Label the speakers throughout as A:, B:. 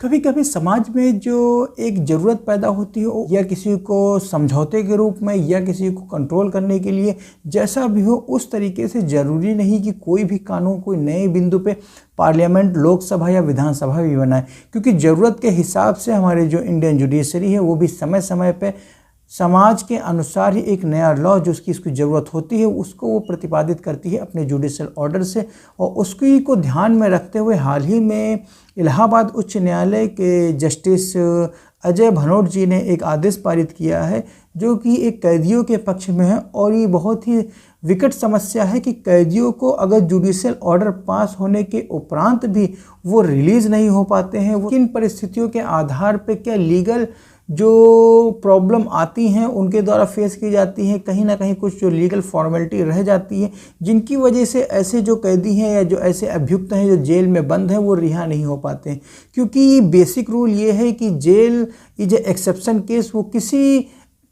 A: कभी कभी समाज में जो एक ज़रूरत पैदा होती है या किसी को समझौते के रूप में या किसी को कंट्रोल करने के लिए, जैसा भी हो उस तरीके से ज़रूरी नहीं कि कोई भी कानून कोई नए बिंदु पे पार्लियामेंट, लोकसभा या विधानसभा भी बनाए, क्योंकि ज़रूरत के हिसाब से हमारे जो इंडियन जुडिशरी है वो भी समय समय पे समाज के अनुसार ही एक नया लॉ जो उसकी ज़रूरत होती है उसको वो प्रतिपादित करती है अपने जुडिशल ऑर्डर से। और उसकी को ध्यान में रखते हुए हाल ही में इलाहाबाद उच्च न्यायालय के जस्टिस अजय भनोट जी ने एक आदेश पारित किया है जो कि एक कैदियों के पक्ष में है। और ये बहुत ही विकट समस्या है कि कैदियों को अगर जुडिशियल ऑर्डर पास होने के उपरांत भी वो रिलीज़ नहीं हो पाते हैं, वो किन परिस्थितियों के आधार पे क्या लीगल जो प्रॉब्लम आती हैं उनके द्वारा फेस की जाती हैं, कहीं ना कहीं कुछ जो लीगल फॉर्मेलिटी रह जाती है जिनकी वजह से ऐसे जो कैदी हैं या जो ऐसे अभियुक्त हैं जो जेल में बंद हैं वो रिहा नहीं हो पाते हैं। क्योंकि बेसिक रूल ये है कि जेल इज एक्सेप्शन केस, वो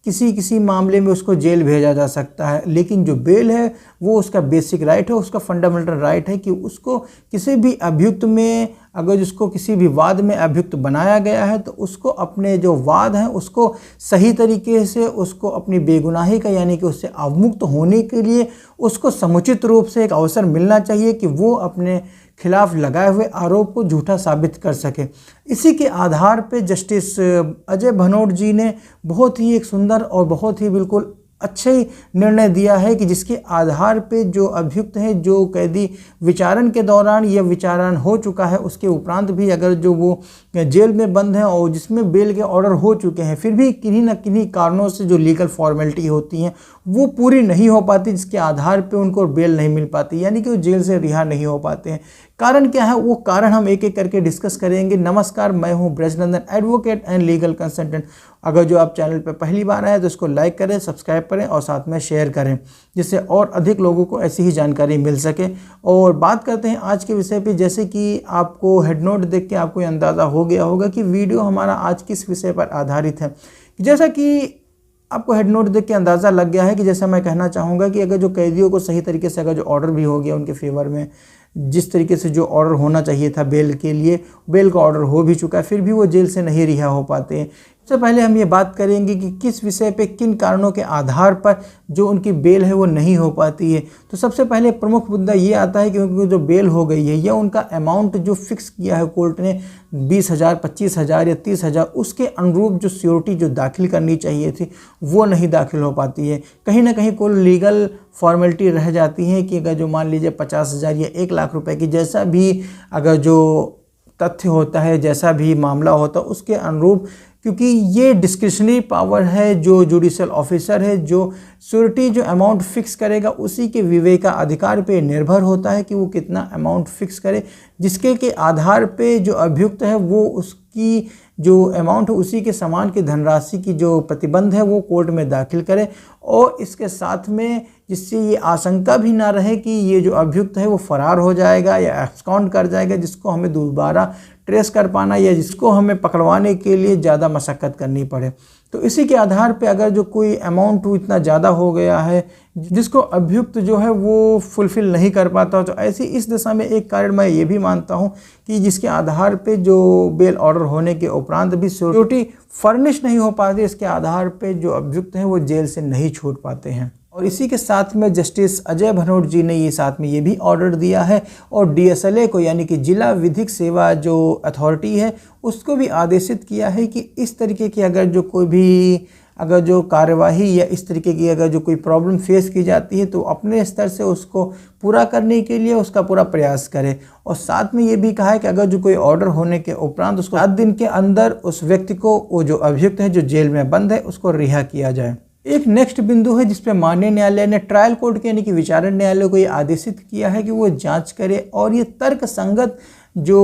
A: किसी मामले में उसको जेल भेजा जा सकता है, लेकिन जो बेल है वो उसका बेसिक राइट है, उसका फंडामेंटल राइट है कि उसको किसी भी अभियुक्त में अगर जिसको किसी भी वाद में अभियुक्त बनाया गया है तो उसको अपने जो वाद हैं उसको सही तरीके से उसको अपनी बेगुनाही का यानी कि उससे अवमुक्त होने के लिए उसको समुचित रूप से एक अवसर मिलना चाहिए कि वो अपने खिलाफ लगाए हुए आरोप को झूठा साबित कर सके। इसी के आधार पे जस्टिस अजय भनोट जी ने बहुत ही एक सुंदर और बहुत ही बिल्कुल अच्छे निर्णय दिया है कि जिसके आधार पे जो अभियुक्त हैं, जो कैदी विचारण के दौरान या विचारण हो चुका है उसके उपरांत भी अगर जो वो जेल में बंद हैं और जिसमें बेल के ऑर्डर हो चुके हैं फिर भी किन्हीं न किन्हीं कारणों से जो लीगल फॉर्मेलिटी होती हैं वो पूरी नहीं हो पाती, जिसके आधार पे उनको बेल नहीं मिल पाती, यानी कि वो जेल से रिहा नहीं हो पाते हैं। कारण क्या है वो कारण हम एक एक करके डिस्कस करेंगे। नमस्कार, मैं हूं Brajnandan, advocate and legal consultant. अगर जो आप चैनल पर पहली बार आए तो इसको लाइक करें, सब्सक्राइब करें और साथ में शेयर करें जिससे और अधिक लोगों को ऐसी ही जानकारी मिल सके। और बात करते हैं आज के विषय पे। जैसे कि आपको हेड नोट देख के आपको अंदाज़ा हो गया होगा कि वीडियो हमारा आज किस विषय पर आधारित है। जैसा कि आपको हेड नोट देख के अंदाज़ा लग गया है कि जैसा मैं कहना चाहूँगा कि अगर जो कैदियों को सही तरीके से अगर जो ऑर्डर भी हो गया उनके फेवर में, जिस तरीके से जो ऑर्डर होना चाहिए था बेल के लिए, बेल का ऑर्डर हो भी चुका है, फिर भी वो जेल से नहीं रिहा हो पाते हैं। सबसे पहले हम ये बात करेंगे कि किस विषय पे किन कारणों के आधार पर जो उनकी बेल है वो नहीं हो पाती है। तो सबसे पहले प्रमुख मुद्दा ये आता है कि उनकी जो बेल हो गई है या उनका अमाउंट जो फिक्स किया है कोर्ट ने 20,000, 25,000 या 30,000, उसके अनुरूप जो सिक्योरिटी जो दाखिल करनी चाहिए थी वो नहीं दाखिल हो पाती है। कहीं ना कहीं कोई लीगल फॉर्मेलिटी रह जाती है कि अगर जो मान लीजिए 50,000 या 1 लाख रुपए की जैसा भी अगर जो तथ्य होता है, जैसा भी मामला होता है उसके अनुरूप, क्योंकि ये डिस्क्रिशनरी पावर है जो जुडिशियल ऑफिसर है, जो श्योरिटी जो अमाउंट फिक्स करेगा उसी के विवेकाधिकार पे निर्भर होता है कि वो कितना अमाउंट फिक्स करे, जिसके के आधार पे जो अभियुक्त है वो उसकी जो अमाउंट है उसी के समान की धनराशि की जो प्रतिबंध है वो कोर्ट में दाखिल करे। और इसके साथ में जिससे ये आशंका भी ना रहे कि ये जो अभियुक्त है वो फरार हो जाएगा या एब्सकॉन्ड कर जाएगा, जिसको हमें दोबारा ट्रेस कर पाना या जिसको हमें पकड़वाने के लिए ज़्यादा मशक्क़त करनी पड़े। तो इसी के आधार पे अगर जो कोई अमाउंट इतना ज़्यादा हो गया है जिसको अभियुक्त जो है वो फुलफ़िल नहीं कर पाता, तो ऐसी इस दिशा में एक कारण मैं ये भी मानता हूँ कि जिसके आधार पे जो बेल ऑर्डर होने के उपरांत भी सिक्योरिटी फर्निश नहीं हो पाती, इसके आधार पे जो अभियुक्त हैं वो जेल से नहीं छूट पाते हैं। और इसी के साथ में जस्टिस अजय भनोट जी ने ये साथ में ये भी ऑर्डर दिया है और DSLA को यानी कि जिला विधिक सेवा जो अथॉरिटी है उसको भी आदेशित किया है कि इस तरीके की अगर जो कोई भी अगर जो कार्यवाही या इस तरीके की अगर जो कोई प्रॉब्लम फेस की जाती है तो अपने स्तर से उसको पूरा करने के लिए उसका पूरा प्रयास करे। और साथ में ये भी कहा है कि अगर जो कोई ऑर्डर होने के उपरांत उसको 7 दिन के अंदर उस व्यक्ति को, वो जो अभियुक्त है जो जेल में बंद है, उसको रिहा किया जाए। एक नेक्स्ट बिंदु है जिसपे माननीय न्यायालय ने ट्रायल कोर्ट के यानी कि विचारण न्यायालय को ये आदेशित किया है कि वो जांच करे और ये तर्क संगत जो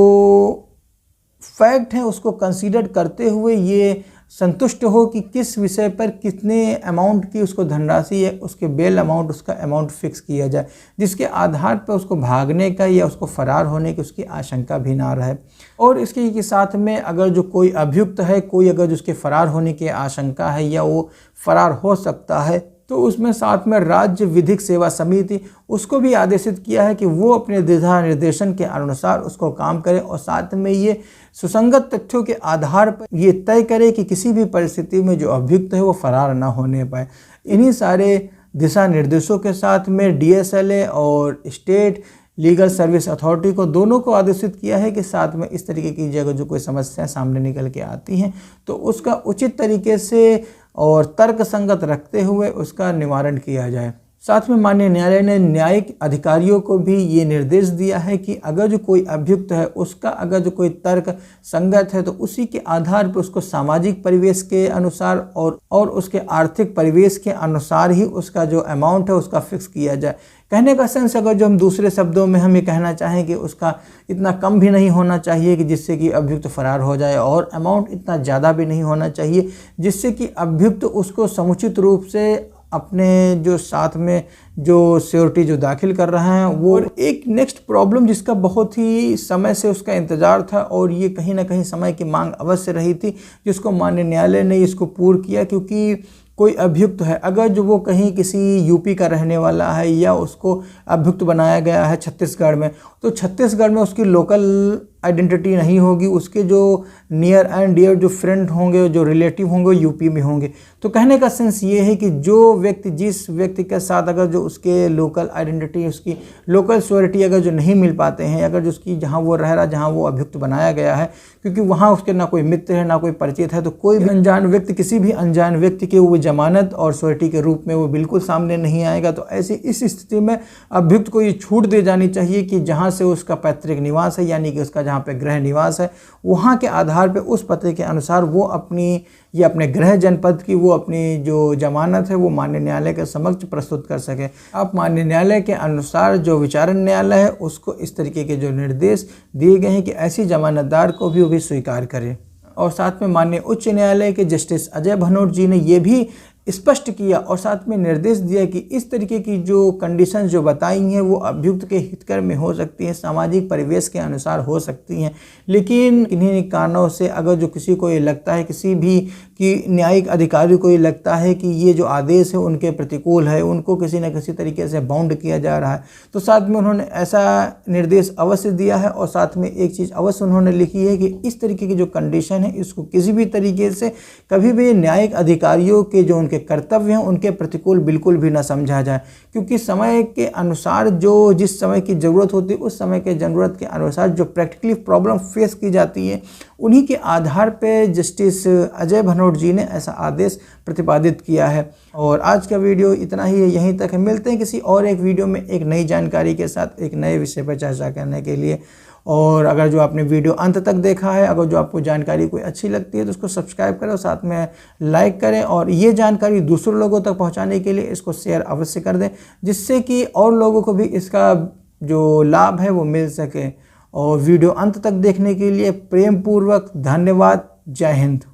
A: फैक्ट है उसको कंसीडर करते हुए ये संतुष्ट हो कि किस विषय पर कितने अमाउंट की उसको धनराशि है, उसके बेल अमाउंट, उसका अमाउंट फिक्स किया जाए, जिसके आधार पर उसको भागने का या उसको फरार होने की उसकी आशंका भी ना रहे। और इसके के साथ में अगर जो कोई अभियुक्त है, कोई अगर जिसके फरार होने की आशंका है या वो फरार हो सकता है, तो उसमें साथ में राज्य विधिक सेवा समिति उसको भी आदेशित किया है कि वो अपने दिशा निर्देशन के अनुसार उसको काम करे और साथ में ये सुसंगत तथ्यों के आधार पर ये तय करे कि किसी भी परिस्थिति में जो अभियुक्त है वो फरार ना होने पाए। इन्हीं सारे दिशा निर्देशों के साथ में DSLA और स्टेट लीगल सर्विस अथॉरिटी को दोनों को आदेशित किया है कि साथ में इस तरीके की जगह जो कोई समस्याएं सामने निकल के आती हैं तो उसका उचित तरीके से और तर्क संगत रखते हुए उसका निवारण किया जाए। साथ में माननीय न्यायालय ने न्यायिक अधिकारियों को भी ये निर्देश दिया है कि अगर जो कोई अभियुक्त है उसका अगर जो कोई तर्क संगत है तो उसी के आधार पर उसको सामाजिक परिवेश के अनुसार और उसके आर्थिक परिवेश के अनुसार ही उसका जो अमाउंट है उसका फिक्स किया जाए। कहने का सेंस अगर जो हम दूसरे शब्दों में हम ये कहना चाहें कि उसका इतना कम भी नहीं होना चाहिए कि जिससे कि अभियुक्त फरार हो जाए और अमाउंट इतना ज़्यादा भी नहीं होना चाहिए जिससे कि अभियुक्त उसको समुचित रूप से अपने जो साथ में जो सिक्योरिटी जो दाखिल कर रहे हैं वो। और एक नेक्स्ट प्रॉब्लम जिसका बहुत ही समय से उसका इंतज़ार था और ये कहीं ना कहीं समय की मांग अवश्य रही थी जिसको माननीय न्यायालय ने इसको पूर्ण किया, क्योंकि कोई अभियुक्त है अगर जो वो कहीं किसी यूपी का रहने वाला है या उसको अभियुक्त बनाया गया है छत्तीसगढ़ में, तो छत्तीसगढ़ में उसकी लोकल आइडेंटिटी नहीं होगी, उसके जो नियर एंड डियर जो फ्रेंड होंगे जो रिलेटिव होंगे यूपी में होंगे। तो कहने का सेंस ये है कि जो व्यक्ति जिस व्यक्ति के साथ अगर जो उसके लोकल आइडेंटिटी उसकी लोकल श्योरिटी अगर जो नहीं मिल पाते हैं, अगर जो उसकी जहाँ वो रह रहा जहाँ वो अभियुक्त बनाया गया है, क्योंकि वहाँ उसके ना कोई मित्र है ना कोई परिचित है, तो कोई भी अनजान व्यक्ति किसी भी अनजान व्यक्ति के वो जमानत और श्योरिटी के रूप में वो बिल्कुल सामने नहीं आएगा। तो ऐसी इस स्थिति में अभियुक्त को ये छूट दे जानी चाहिए कि जहाँ से उसका पैतृक निवास है यानी कि उसका जहाँ पे गृह निवास है वहाँ के आधार पे उस पते के अनुसार वो अपनी या अपने गृह जनपद की वो अपनी जो जमानत है वो माननीय न्यायालय के समक्ष प्रस्तुत कर सके। अब माननीय न्यायालय के अनुसार जो विचारण न्यायालय है उसको इस तरीके के जो निर्देश दिए गए हैं कि ऐसी जमानतदार को भी वो भी स्वीकार करे। और साथ में माननीय उच्च न्यायालय के जस्टिस अजय भनोट जी ने ये भी स्पष्ट किया और साथ में निर्देश दिया कि इस तरीके की जो कंडीशन जो बताई हैं वो अभियुक्त के हितकर में हो सकती हैं, सामाजिक परिवेश के अनुसार हो सकती हैं, लेकिन किन्हीं कारणों से अगर जो किसी को ये लगता है किसी भी कि न्यायिक अधिकारी को ये लगता है कि ये जो आदेश है उनके प्रतिकूल है, उनको किसी न किसी तरीके से बाउंड किया जा रहा है, तो साथ में उन्होंने ऐसा निर्देश अवश्य दिया है। और साथ में एक चीज़ अवश्य उन्होंने लिखी है कि इस तरीके की जो कंडीशन है इसको किसी भी तरीके से कभी भी न्यायिक अधिकारियों के जो उनके कर्तव्य हैं उनके प्रतिकूल बिल्कुल भी ना समझा जाए, क्योंकि समय के अनुसार जो जिस समय की ज़रूरत होती है उस समय के ज़रूरत के अनुसार जो प्रैक्टिकली प्रॉब्लम फेस की जाती है उन्हीं के आधार पे जस्टिस अजय भनोट जी ने ऐसा आदेश प्रतिपादित किया है। और आज का वीडियो इतना ही है, यहीं तक है। मिलते हैं किसी और एक वीडियो में एक नई जानकारी के साथ एक नए विषय पर चर्चा करने के लिए। और अगर जो आपने वीडियो अंत तक देखा है, अगर जो आपको जानकारी कोई अच्छी लगती है तो उसको सब्सक्राइब करें और साथ में लाइक करें और ये जानकारी दूसरे लोगों तक पहुंचाने के लिए इसको शेयर अवश्य कर दें, जिससे कि और लोगों को भी इसका जो लाभ है वो मिल सके। और वीडियो अंत तक देखने के लिए प्रेम पूर्वक धन्यवाद। जय हिंद।